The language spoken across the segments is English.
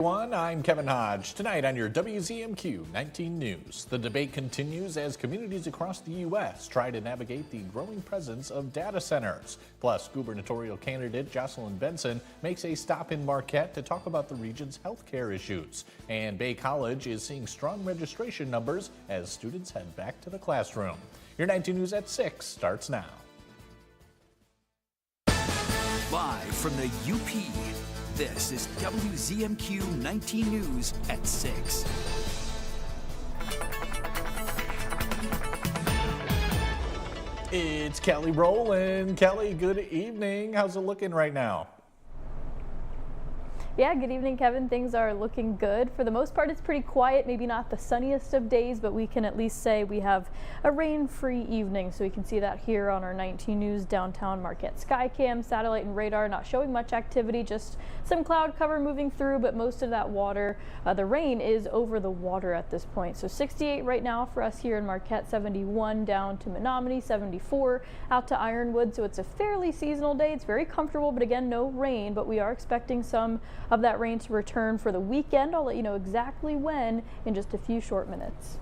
I'm Kevin Hodge. Tonight on your WZMQ 19 News, the debate continues as communities across the U.S. try to navigate the growing presence of data centers. Plus, gubernatorial candidate Jocelyn Benson makes a stop in Marquette to talk about the region's health care issues. And Bay College is seeing strong registration numbers as students head back to the classroom. Your 19 News at 6 starts now. Live from the UP. This is WZMQ 19 News at 6. It's Kelly Rowland. Kelly, good evening. How's it looking right now? Yeah, good evening, Kevin. Things are looking good. For the most part, it's pretty quiet, maybe not the sunniest of days, but we can at least say we have a rain-free evening. So we can see that here on our 19 News downtown Marquette Skycam, satellite and radar, not showing much activity, just some cloud cover moving through, but most of that water, the rain is over the water at this point. So 68 right now for us here in Marquette, 71 down to Menominee, 74 out to Ironwood. So it's a fairly seasonal day. It's very comfortable, but again, no rain, but we are expecting some of that rain to return for the weekend. I'll let you know exactly when in just a few short minutes.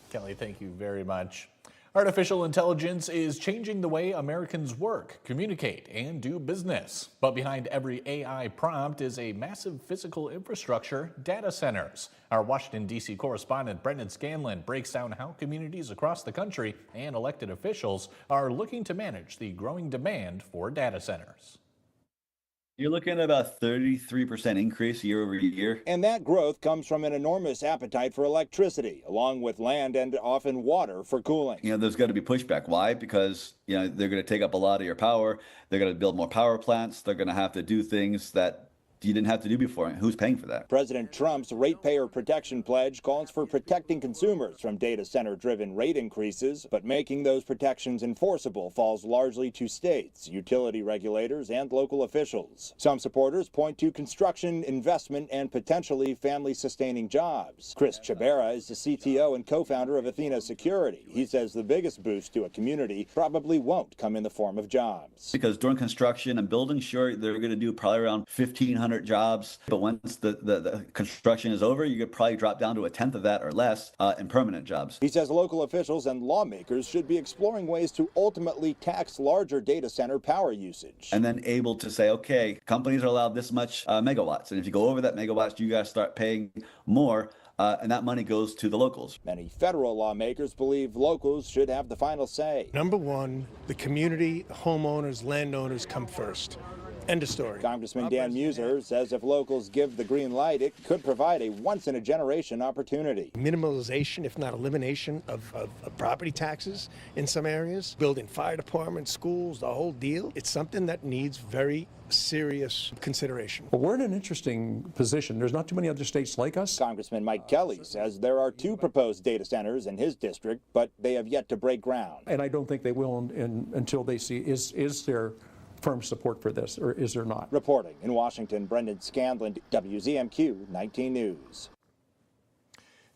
Kelly, thank you very much. Artificial intelligence is changing the way Americans work, communicate, and do business. But behind every AI prompt is a massive physical infrastructure, data centers. Our Washington, D.C. correspondent Brendan Scanlon breaks down how communities across the country and elected officials are looking to manage the growing demand for data centers. You're looking at about a 33% increase year over year. And that growth comes from an enormous appetite for electricity, along with land and often water for cooling. There's got to be pushback. Why? Because, they're going to take up a lot of your power. They're going to build more power plants. They're going to have to do things that you didn't have to do before. Who's paying for that? President Trump's ratepayer protection pledge calls for protecting consumers from data center-driven rate increases, but making those protections enforceable falls largely to states, utility regulators, and local officials. Some supporters point to construction, investment, and potentially family-sustaining jobs. Chris Chabera is the CTO and co-founder of Athena Security. He says the biggest boost to a community probably won't come in the form of jobs. Because during construction and building, sure, they're going to do probably around 1,500 jobs, but once the construction is over, you could probably drop down to a tenth of that or less in permanent jobs. He says local officials and lawmakers should be exploring ways to ultimately tax larger data center power usage. And then able to say, okay, companies are allowed this much megawatts, and if you go over that megawatts, you guys start paying more. And that money goes to the locals. Many federal lawmakers believe locals should have the final say. Number one, the community, homeowners, landowners come first. End of story. Congressman Dan Muser says if locals give the green light, it could provide a once-in-a-generation opportunity. Minimalization, if not elimination, of property taxes in some areas, building fire departments, schools, the whole deal. It's something that needs very serious consideration. Well, we're in an interesting position. There's not too many other states like us. Congressman Mike Kelly says there are 2 proposed data centers in his district, but they have yet to break ground. And I don't think they will until they see is there firm support for this, or is there not? Reporting in Washington, Brendan Scanlon, WZMQ 19 News.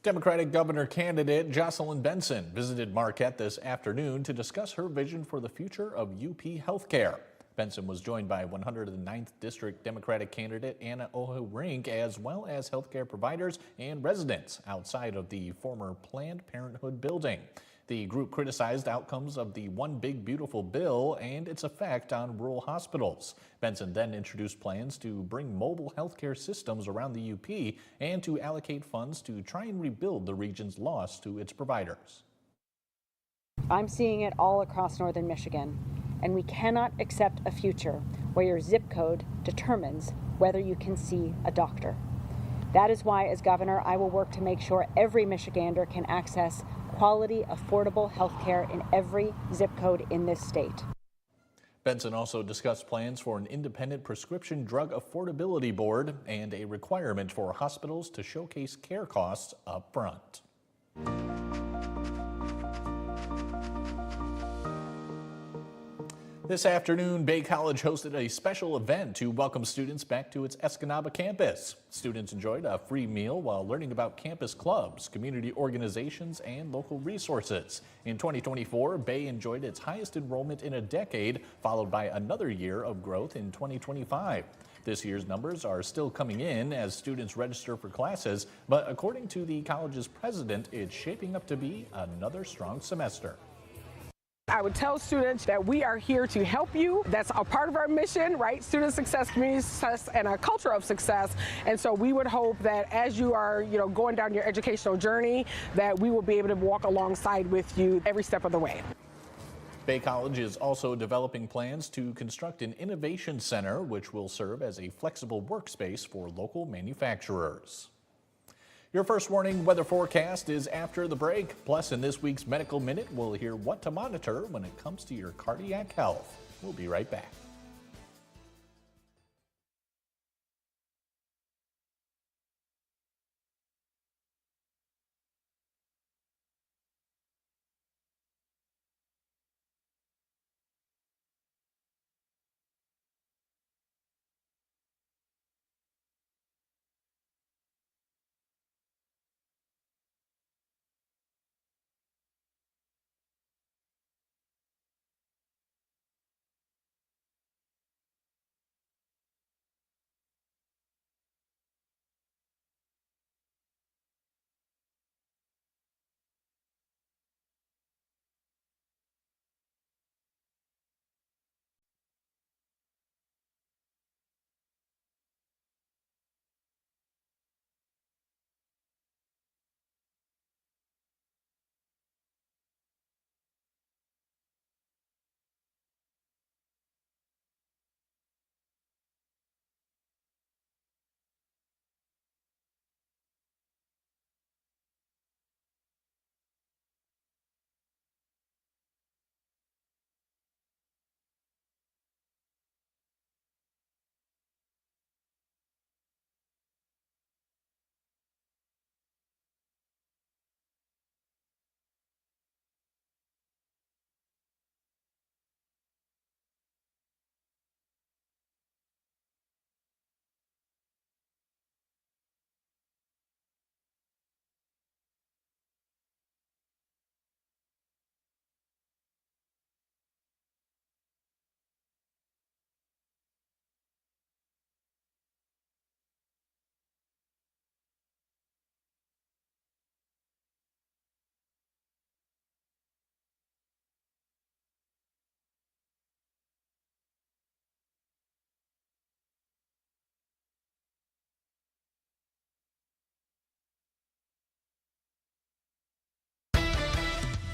Democratic governor candidate Jocelyn Benson visited Marquette this afternoon to discuss her vision for the future of UP healthcare. Benson was joined by 109th District Democratic candidate Anna Oho-Rink, as well as healthcare providers and residents outside of the former Planned Parenthood building. The group criticized outcomes of the One Big Beautiful bill and its effect on rural hospitals. Benson then introduced plans to bring mobile healthcare systems around the UP and to allocate funds to try and rebuild the region's loss to its providers. I'm seeing it all across northern Michigan, and we cannot accept a future where your zip code determines whether you can see a doctor. That is why, as governor, I will work to make sure every Michigander can access quality, affordable health care in every zip code in this state. Benson also discussed plans for an independent prescription drug affordability board and a requirement for hospitals to showcase care costs up front. This afternoon, Bay College hosted a special event to welcome students back to its Escanaba campus. Students enjoyed a free meal while learning about campus clubs, community organizations, and local resources. In 2024, Bay enjoyed its highest enrollment in a decade, followed by another year of growth in 2025. This year's numbers are still coming in as students register for classes, but according to the college's president, it's shaping up to be another strong semester. I would tell students that we are here to help you. That's a part of our mission, right? Student success, community success, and a culture of success. And so we would hope that as you are, going down your educational journey, that we will be able to walk alongside with you every step of the way. Bay College is also developing plans to construct an innovation center, which will serve as a flexible workspace for local manufacturers. Your first warning weather forecast is after the break. Plus, in this week's Medical Minute, we'll hear what to monitor when it comes to your cardiac health. We'll be right back.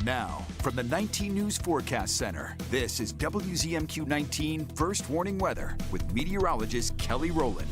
Now, from the 19 News Forecast Center, this is WZMQ 19 First Warning Weather with meteorologist Kelly Rowland.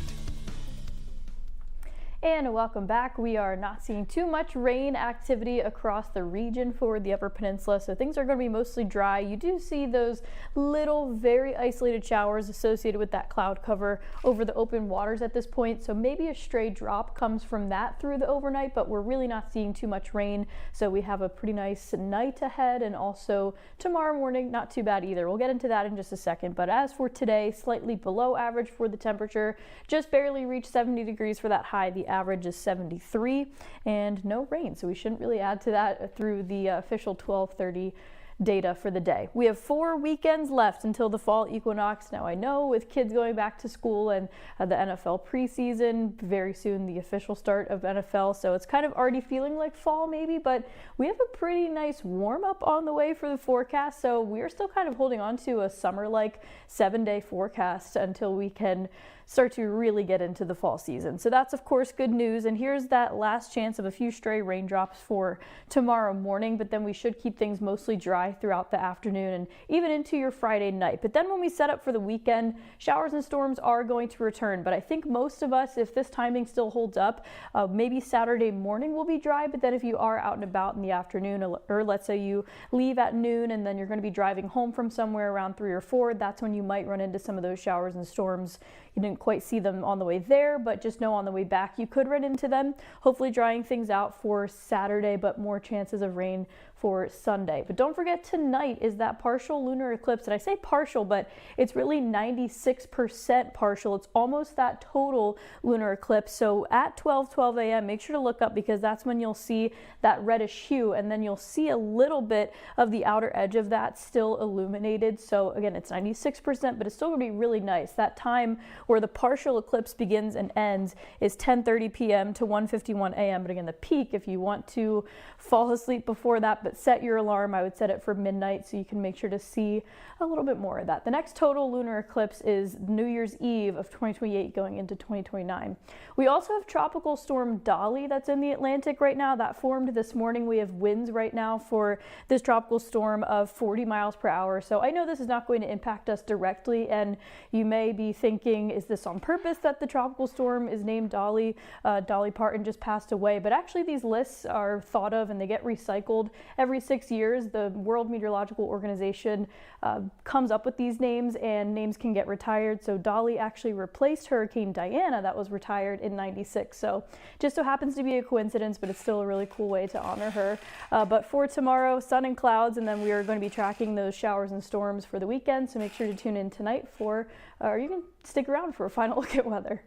And welcome back. We are not seeing too much rain activity across the region for the Upper Peninsula, so things are going to be mostly dry. You do see those little, very isolated showers associated with that cloud cover over the open waters at this point, so maybe a stray drop comes from that through the overnight, but we're really not seeing too much rain, so we have a pretty nice night ahead, and also tomorrow morning, not too bad either. We'll get into that in just a second, but as for today, slightly below average for the temperature, just barely reached 70 degrees for that high. The average is 73 and no rain, so we shouldn't really add to that through the official 12:30 data for the day. We have 4 weekends left until the fall equinox. Now I know with kids going back to school and the NFL preseason, very soon the official start of NFL, so it's kind of already feeling like fall maybe, but we have a pretty nice warm up on the way for the forecast, so we're still kind of holding on to a summer-like 7-day forecast until we can start to really get into the fall season. So that's of course good news, and here's that last chance of a few stray raindrops for tomorrow morning, but then we should keep things mostly dry throughout the afternoon and even into your Friday night. But then when we set up for the weekend, showers and storms are going to return, but I think most of us, if this timing still holds up, maybe Saturday morning will be dry, but then if you are out and about in the afternoon, or let's say you leave at noon and then you're going to be driving home from somewhere around 3 or 4, that's when you might run into some of those showers and storms. You didn't quite see them on the way there, but just know on the way back you could run into them. Hopefully drying things out for Saturday, but more chances of rain for Sunday. But don't forget, tonight is that partial lunar eclipse, and I say partial, but it's really 96% partial. It's almost that total lunar eclipse. So at 12:12 a.m., make sure to look up, because that's when you'll see that reddish hue, and then you'll see a little bit of the outer edge of that still illuminated. So again, it's 96%, but it's still gonna be really nice. That time where the partial eclipse begins and ends is 10:30 p.m. to 1:51 a.m. But again, the peak, if you want to fall asleep before that but set your alarm, I would set it for midnight so you can make sure to see a little bit more of that. The next total lunar eclipse is New Year's Eve of 2028 going into 2029. We also have Tropical Storm Dolly that's in the Atlantic right now. That formed this morning. We have winds right now for this tropical storm of 40 miles per hour. So I know this is not going to impact us directly, and you may be thinking, is this on purpose that the tropical storm is named Dolly? Dolly Parton just passed away, but actually these lists are thought of and they get recycled every 6 years. The World Meteorological Organization comes up with these names, and names can get retired. So Dolly actually replaced Hurricane Diana that was retired in '96. So just so happens to be a coincidence, but it's still a really cool way to honor her. But for tomorrow, sun and clouds, and then we are going to be tracking those showers and storms for the weekend. So make sure to tune in tonight for, or you can stick around for a final look at weather.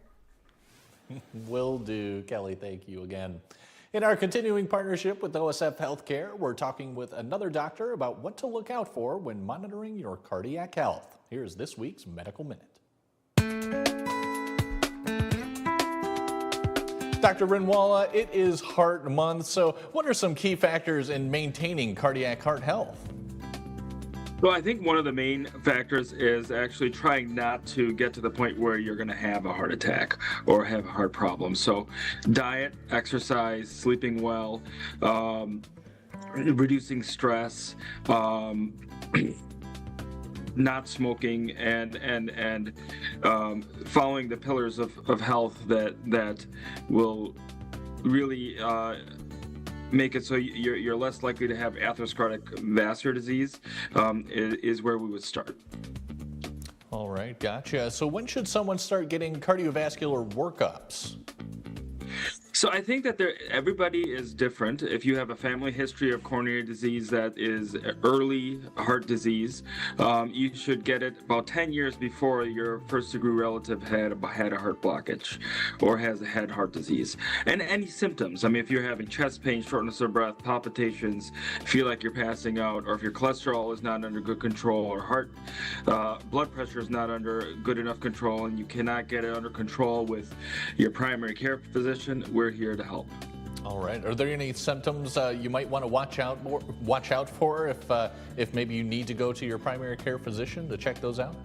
Will do. Kelly, thank you again. In our continuing partnership with OSF Healthcare, we're talking with another doctor about what to look out for when monitoring your cardiac health. Here's this week's Medical Minute. Dr. Rinwala, it is Heart Month, so what are some key factors in maintaining cardiac heart health? Well, I think one of the main factors is actually trying not to get to the point where you're going to have a heart attack or have a heart problem. So diet, exercise, sleeping well, reducing stress, not smoking, and following the pillars of health that will really make it so you're less likely to have atherosclerotic vascular disease is where we would start. All right, gotcha. So when should someone start getting cardiovascular workups? So I think that everybody is different. If you have a family history of coronary disease that is early heart disease, you should get it about 10 years before your first degree relative had a heart blockage or had heart disease. And any symptoms, I mean, if you're having chest pain, shortness of breath, palpitations, feel like you're passing out, or if your cholesterol is not under good control, or blood pressure is not under good enough control, and you cannot get it under control with your primary care physician, we're here to help. All right. Are there any symptoms you might want to watch out for if maybe you need to go to your primary care physician to check those out?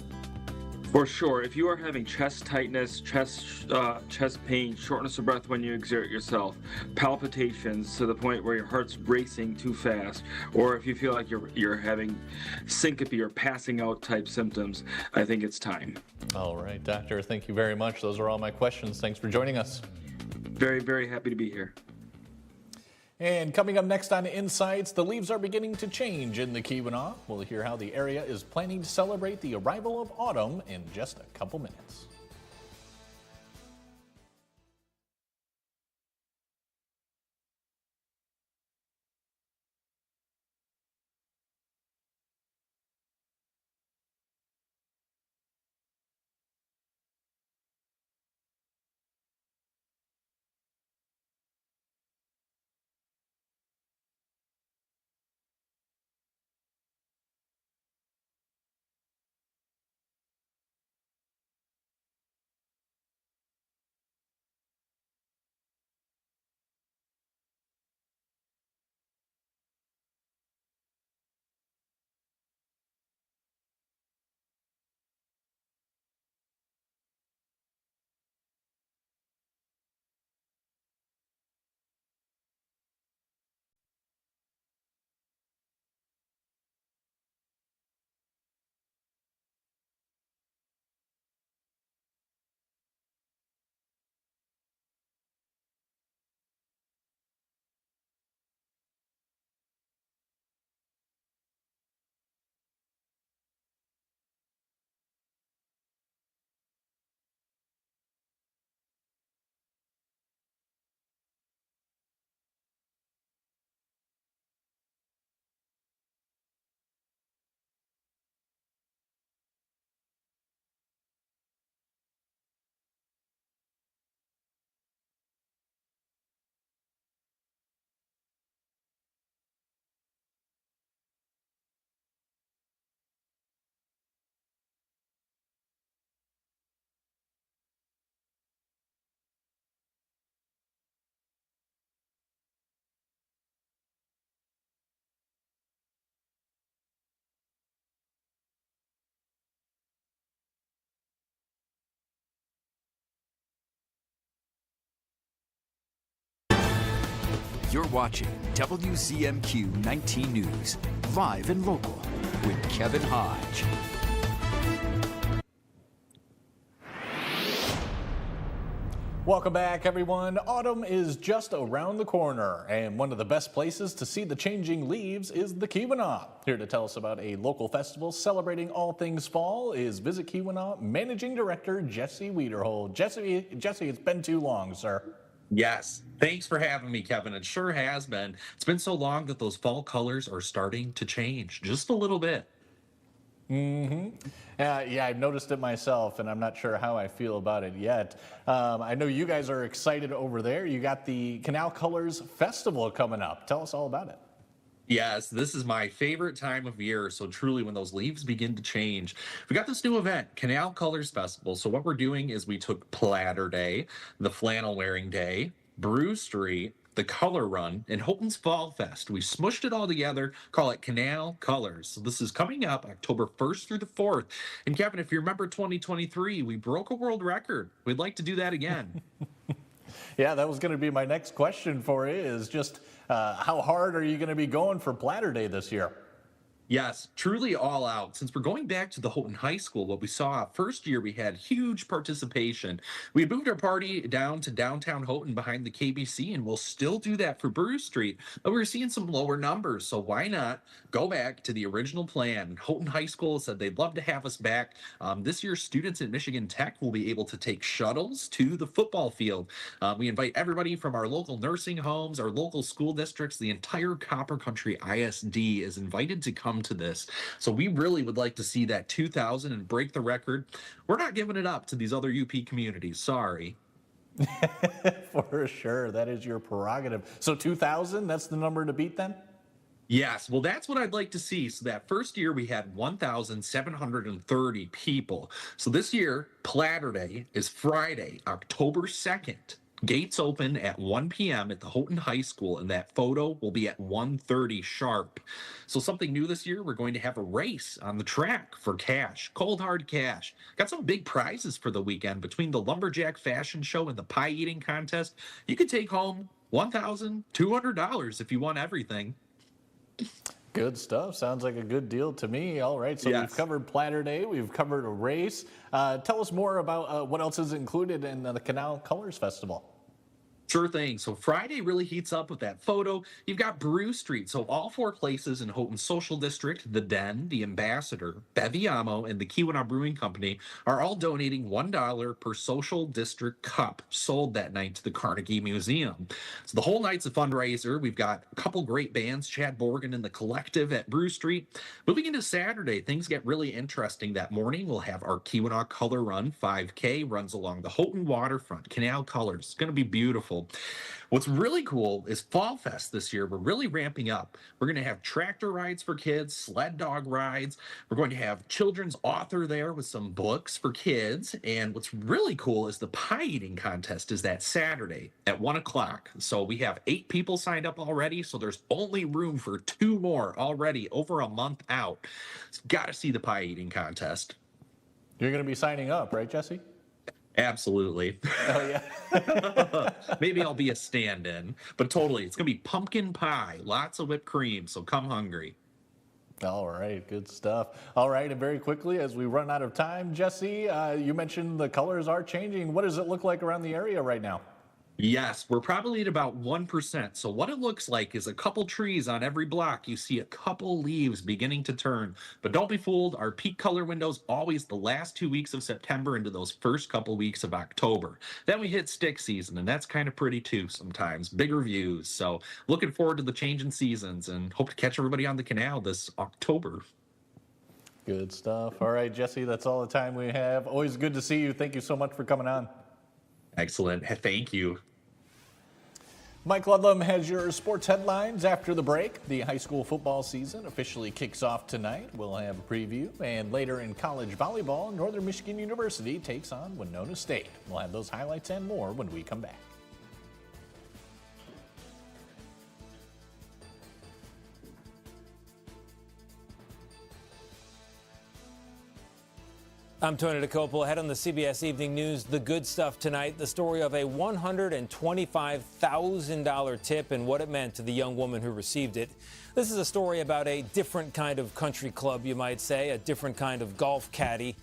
For sure. If you are having chest tightness, chest pain, shortness of breath when you exert yourself, palpitations to the point where your heart's racing too fast, or if you feel like you're having syncope or passing out type symptoms, I think it's time. All right, doctor. Thank you very much. Those are all my questions. Thanks for joining us. Very, very happy to be here. And coming up next on Insights, the leaves are beginning to change in the Keweenaw. We'll hear how the area is planning to celebrate the arrival of autumn in just a couple minutes. You're watching WZMQ 19 News, live and local with Kevin Hodge. Welcome back, everyone. Autumn is just around the corner, and one of the best places to see the changing leaves is the Keweenaw. Here to tell us about a local festival celebrating all things fall is Visit Keweenaw Managing Director Jesse Wiederhold. Jesse, it's been too long, sir. Yes. Thanks for having me, Kevin. It sure has been. It's been so long that those fall colors are starting to change just a little bit. Yeah, I've noticed it myself, and I'm not sure how I feel about it yet. I know you guys are excited over there. You got the Canal Colors Festival coming up. Tell us all about it. Yes, this is my favorite time of year. So truly, when those leaves begin to change, we got this new event, Canal Colors Festival. So what we're doing is we took Platter Day, the Flannel Wearing Day, Brew Street, the Color Run, and Houghton's Fall Fest. We smushed it all together, call it Canal Colors. So this is coming up October 1st through the 4th. And Kevin, if you remember 2023, we broke a world record. We'd like to do that again. Yeah, that was going to be my next question for you, is just how hard are you going to be going for Platter Day this year? Yes, truly all out. Since we're going back to the Houghton High School, what we saw first year, we had huge participation. We moved our party down to downtown Houghton behind the KBC, and we'll still do that for Brew Street. But we're seeing some lower numbers, so why not go back to the original plan? Houghton High School said they'd love to have us back. This year, students at Michigan Tech will be able to take shuttles to the football field. We invite everybody from our local nursing homes, our local school districts, the entire Copper Country ISD is invited to come to this. So we really would like to see that 2,000 and break the record. We're not giving it up to these other UP communities. Sorry. For sure. That is your prerogative. So 2,000, that's the number to beat then? Yes, well, that's what I'd like to see. So that first year we had 1,730 people. So this year, Platter Day is Friday, October 2nd. Gates open at 1 p.m. at the Houghton High School, and that photo will be at 1:30 sharp. So something new this year, we're going to have a race on the track for cash, cold hard cash. Got some big prizes for the weekend between the Lumberjack Fashion Show and the Pie Eating Contest. You could take home $1,200 if you won everything. Good stuff. Sounds like a good deal to me. All right, so Yes. We've covered Platter Day. We've covered a race. Tell us more about what else is included in the Canal Colors Festival. Sure thing. So Friday really heats up with that photo. You've got Brew Street. So all four places in Houghton Social District, the Den, the Ambassador, Beviamo, and the Keweenaw Brewing Company are all donating $1 per social district cup sold that night to the Carnegie Museum. So the whole night's a fundraiser. We've got a couple great bands, Chad Borgen and the Collective at Brew Street. Moving into Saturday, things get really interesting. That morning, we'll have our Keweenaw Color Run 5K, runs along the Houghton waterfront, Canal Colors. It's going to be beautiful. What's really cool is Fall Fest this year. We're really ramping up. We're going to have tractor rides for kids, sled dog rides. We're going to have children's author there with some books for kids. And what's really cool is the pie eating contest is that Saturday at 1 o'clock. So we have 8 people signed up already. So there's only room for 2 more already over a month out. Got to see the pie eating contest. You're going to be signing up, right, Jesse? Absolutely. Oh, yeah. Maybe I'll be a stand-in, but totally. It's going to be pumpkin pie, lots of whipped cream, so come hungry. All right, good stuff. All right, and very quickly, as we run out of time, Jesse, you mentioned the colors are changing. What does it look like around the area right now? Yes, we're probably at about 1%. So what it looks like is a couple trees on every block. You see a couple leaves beginning to turn. But don't be fooled. Our peak color window's always the last 2 weeks of September into those first couple weeks of October. Then we hit stick season, and that's kind of pretty too sometimes. Bigger views. So looking forward to the change in seasons and hope to catch everybody on the canal this October. Good stuff. All right, Jesse, that's all the time we have. Always good to see you. Thank you so much for coming on. Excellent. Thank you. Mike Ludlam has your sports headlines after the break. The high school football season officially kicks off tonight. We'll have a preview. And later in college volleyball, Northern Michigan University takes on Winona State. We'll have those highlights and more when we come back. I'm Tony DeCoppel. Ahead on the CBS Evening News, the good stuff tonight, the story of a $125,000 tip and what it meant to the young woman who received it. This is a story about a different kind of country club, you might say, a different kind of golf caddy,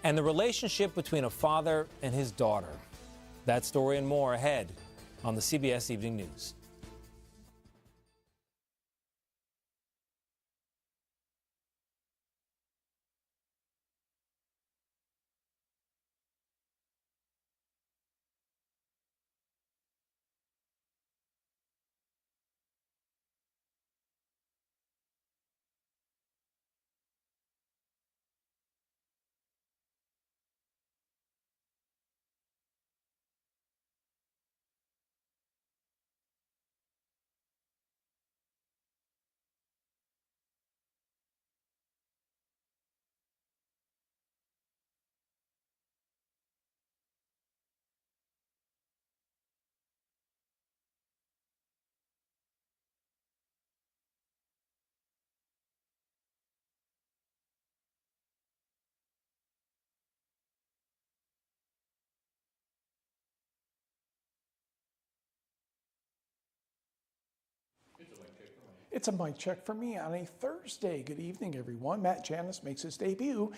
and the relationship between a father and his daughter. That story and more ahead on the CBS Evening News. It's a mic check for me on a Thursday. Good evening, everyone. Matt Janis makes his debut.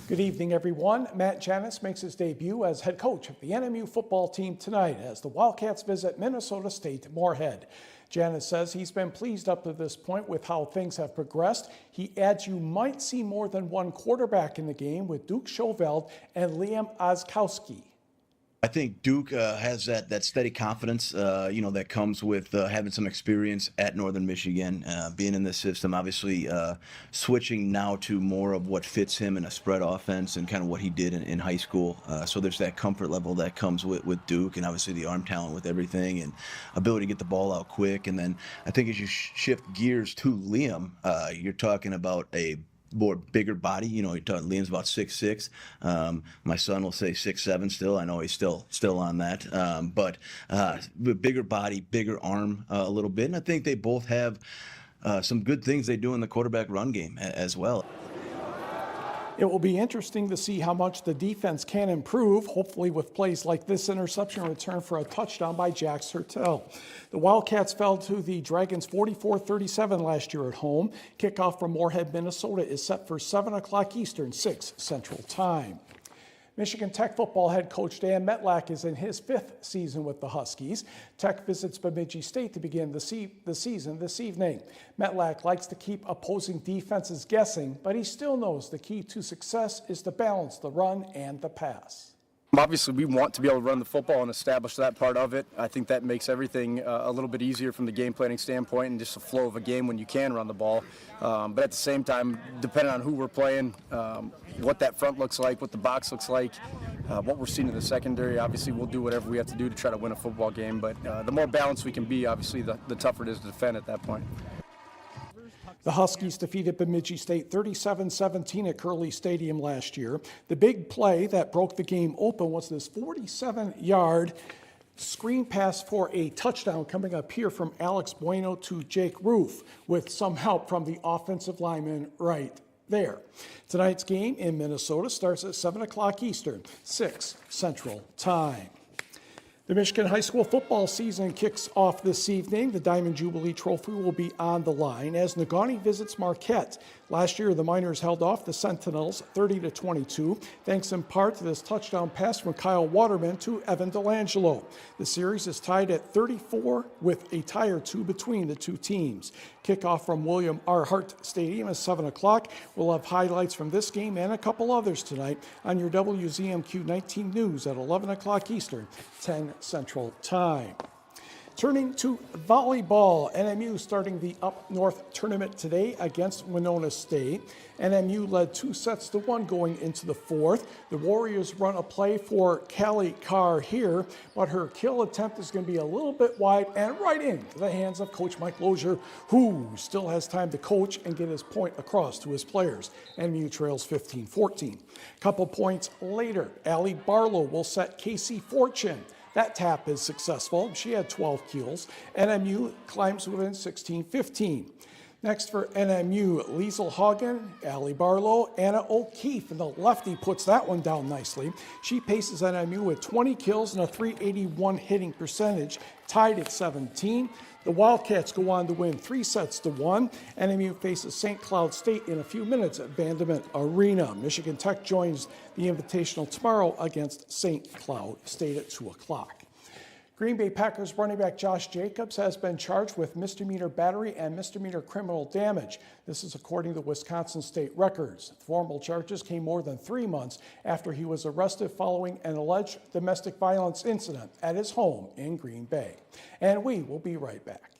Good evening, everyone. Matt Janis makes his debut as head coach of the NMU football team tonight as the Wildcats visit Minnesota State Moorhead. Janis says he's been pleased up to this point with how things have progressed. He adds you might see more than one quarterback in the game with Duke Chauveld and Liam Oskowski. I think Duke has that steady confidence, that comes with having some experience at Northern Michigan, being in the system, obviously switching now to more of what fits him in a spread offense and kind of what he did in high school. So there's that comfort level that comes with Duke, and obviously the arm talent with everything and ability to get the ball out quick. And then I think as you shift gears to Liam, you're talking about a more bigger body. You're talking Liam's about 6'6". My son will say 6'7" still. I know he's still on that. But bigger body, bigger arm a little bit. And I think they both have some good things they do in the quarterback run game as well. It will be interesting to see how much the defense can improve, hopefully with plays like this interception return for a touchdown by Jax Hertel. The Wildcats fell to the Dragons 44-37 last year at home. Kickoff from Moorhead, Minnesota is set for 7 o'clock Eastern, 6 Central Time. Michigan Tech football head coach Dan Metlack is in his 5th season with the Huskies. Tech visits Bemidji State to begin the season this evening. Metlack likes to keep opposing defenses guessing, but he still knows the key to success is to balance the run and the pass. Obviously, we want to be able to run the football and establish that part of it. I think that makes everything a little bit easier from the game planning standpoint and just the flow of a game when you can run the ball. But at the same time, depending on who we're playing, what that front looks like, what the box looks like, what we're seeing in the secondary, obviously we'll do whatever we have to do to try to win a football game. But the more balanced we can be, obviously, the tougher it is to defend at that point. The Huskies defeated Bemidji State 37-17 at Curley Stadium last year. The big play that broke the game open was this 47-yard screen pass for a touchdown coming up here from Alex Bueno to Jake Roof with some help from the offensive lineman right there. Tonight's game in Minnesota starts at 7 o'clock Eastern, 6 Central Time. The Michigan high school football season kicks off this evening. The Diamond Jubilee Trophy will be on the line as Negaunee visits Marquette. Last year, the Miners held off the Sentinels 30-22, thanks in part to this touchdown pass from Kyle Waterman to Evan Delangelo. The series is tied at 34 with a tie or two between the two teams. Kickoff from William R. Hart Stadium at 7 o'clock. We'll have highlights from this game and a couple others tonight on your WZMQ 19 News at 11 o'clock Eastern, 10 Central Time. Turning to volleyball, NMU starting the Up North tournament today against Winona State. NMU led 2-1 going into the fourth. The Warriors run a play for Callie Carr here, but her kill attempt is going to be a little bit wide and right into the hands of Coach Mike Lozier, who still has time to coach and get his point across to his players. NMU trails 15-14. Couple points later, Allie Barlow will set Casey Fortune. That tap is successful. She had 12 kills. NMU climbs within 16-15. Next for NMU, Liesl Hagen, Allie Barlow, Anna O'Keefe, and the lefty puts that one down nicely. She paces NMU with 20 kills and a .381 hitting percentage, tied at 17. The Wildcats go on to win 3-1. NMU faces St. Cloud State in a few minutes at Bandiment Arena. Michigan Tech joins the Invitational tomorrow against St. Cloud State at 2 o'clock. Green Bay Packers running back Josh Jacobs has been charged with misdemeanor battery and misdemeanor criminal damage. This is according to Wisconsin state records. Formal charges came more than 3 months after he was arrested following an alleged domestic violence incident at his home in Green Bay. And we will be right back.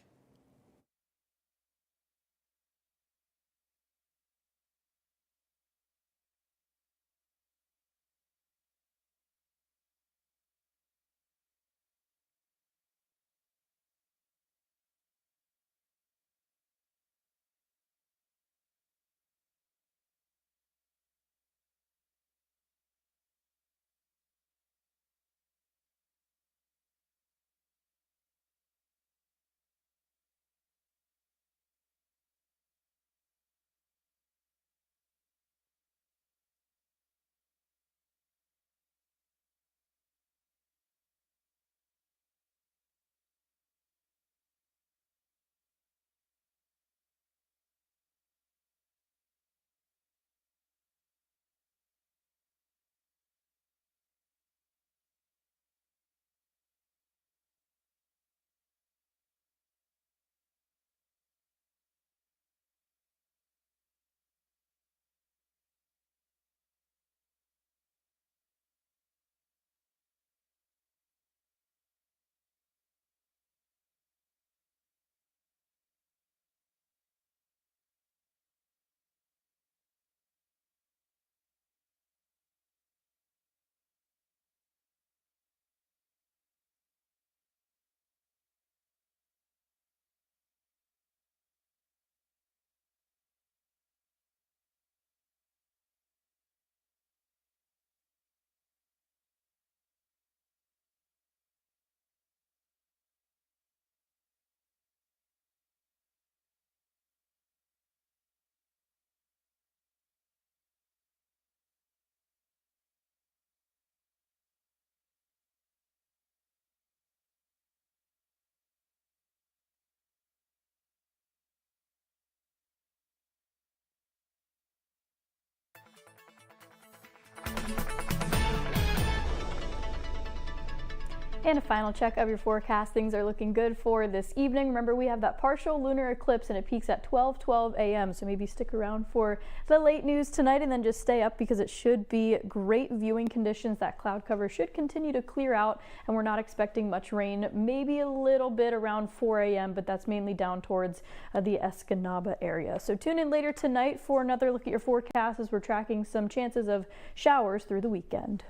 And a final check of your forecast. Things are looking good for this evening. Remember, we have that partial lunar eclipse and it peaks at 12:12 a.m. So maybe stick around for the late news tonight and then just stay up because it should be great viewing conditions. That cloud cover should continue to clear out and we're not expecting much rain. Maybe a little bit around 4 a.m. but that's mainly down towards the Escanaba area. So tune in later tonight for another look at your forecast as we're tracking some chances of showers through the weekend.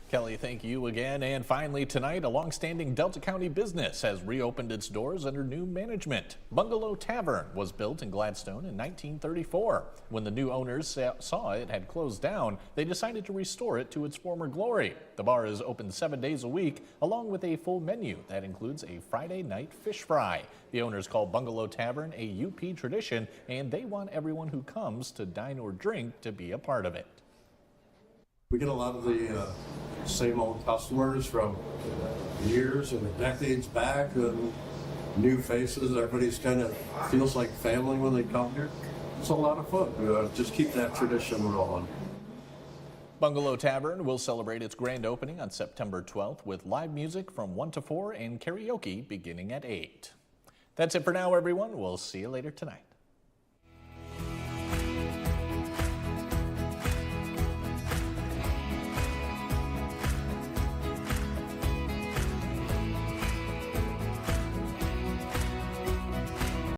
Kelly, thank you again. And finally tonight, a long-standing Delta County business has reopened its doors under new management. Bungalow Tavern was built in Gladstone in 1934. When the new owners saw it had closed down, they decided to restore it to its former glory. The bar is open 7 days a week, along with a full menu that includes a Friday night fish fry. The owners call Bungalow Tavern a UP tradition, and they want everyone who comes to dine or drink to be a part of it. We get a lot of the same old customers from years and decades back, and new faces. Everybody's kind of feels like family when they come here. It's a lot of fun. Just keep that tradition rolling. Bungalow Tavern will celebrate its grand opening on September 12th with live music from 1 to 4 and karaoke beginning at 8. That's it for now, everyone. We'll see you later tonight.